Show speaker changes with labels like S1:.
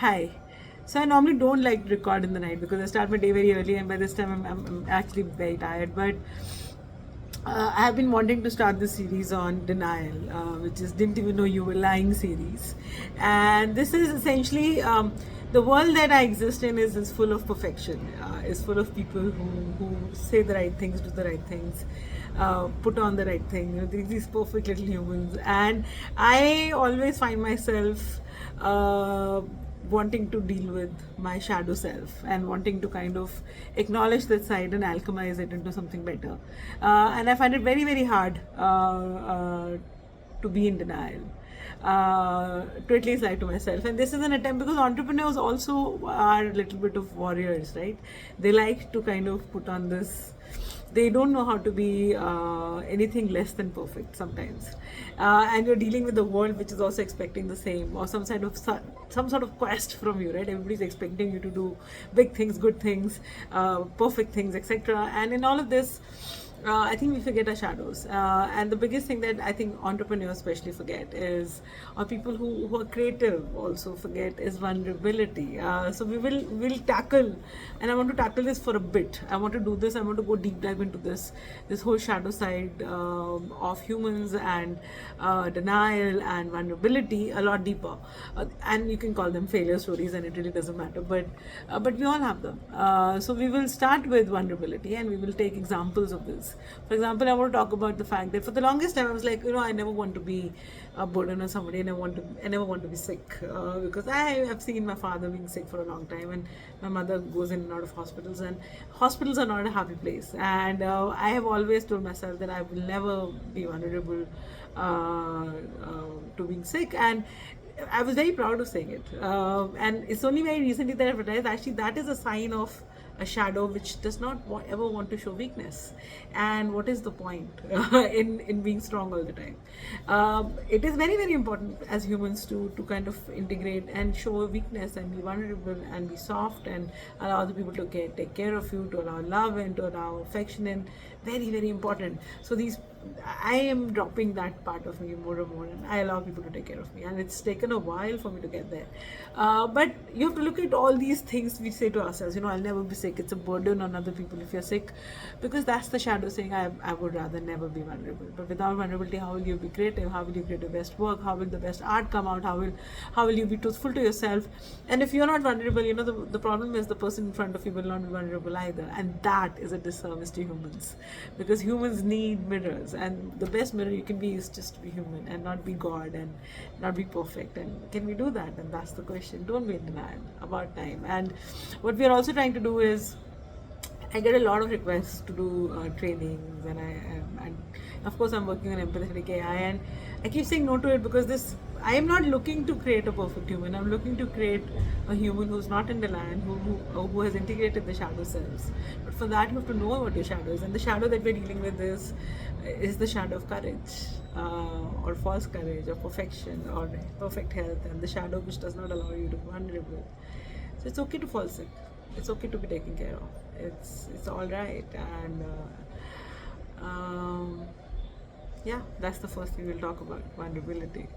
S1: Hi. So I normally don't like to record in the night because I start my day very early, and by this time I'm actually very tired. But I have been wanting to start this series on denial, which is Didn't Even Know You Were Lying series. And this is essentially the world that I exist in is full of perfection, is full of people who say the right things, do the right things, put on the right thing. These perfect little humans. And I always find myself. Wanting to deal with my shadow self and wanting to kind of acknowledge that side and alchemize it into something better. And I find it very, very hard to be in denial. To at least lie to myself, and this is an attempt because entrepreneurs also are a little bit of warriors, right? They like to kind of put on this, they don't know how to be anything less than perfect sometimes, and you're dealing with the world which is also expecting the same, or some sort of quest from you, right? Everybody's expecting you to do big things, good things, perfect things, etc. And in all of this, I think we forget our shadows. And the biggest thing that I think entrepreneurs especially forget is, or people who are creative also forget, is vulnerability. So we'll tackle, and I want to tackle this for a bit. I want to do this. I want to go deep dive into this whole shadow side of humans and denial and vulnerability a lot deeper. And you can call them failure stories, and it really doesn't matter. But we all have them. So we will start with vulnerability, and we will take examples of this. For example, I want to talk about the fact that for the longest time I was like, I never want to be a burden on somebody, and I never want to be sick, because I have seen my father being sick for a long time, and my mother goes in and out of hospitals, and hospitals are not a happy place. And I have always told myself that I will never be vulnerable to being sick, and I was very proud of saying it. And it's only very recently that I've realized actually that is a sign of a shadow which does not ever want to show weakness. And what is the point in being strong all the time? It is very, very important as humans to kind of integrate and show weakness and be vulnerable and be soft and allow other people to take care of you, to allow love and to allow affection, and very, very important. So these, I am dropping that part of me more and more, and I allow people to take care of me. And it's taken a while for me to get there. But you have to look at all these things we say to ourselves. I'll never be sick. It's a burden on other people if you're sick, because that's the shadow saying, I would rather never be vulnerable. But without vulnerability, how will you be creative? How will you create the best work? How will the best art come out? How will you be truthful to yourself? And if you're not vulnerable, the problem is the person in front of you will not be vulnerable either. And that is a disservice to humans, because humans need mirrors, and the best mirror you can be is just to be human and not be God and not be perfect. And can we do that? And that's the question. Don't be in denial about time. And what we are also trying to do is, I get a lot of requests to do trainings, and of course I'm working on empathetic AI, and I keep saying no to it because I am not looking to create a perfect human. I'm looking to create a human who's not in the land, who has integrated the shadow selves. But for that, you have to know what your shadow is, and the shadow that we're dealing with is the shadow of courage, or false courage, or perfection, or perfect health, and the shadow which does not allow you to be vulnerable. So it's okay to fall sick. It's okay to be taken care of. It's all right. And yeah, that's the first thing we'll talk about: vulnerability.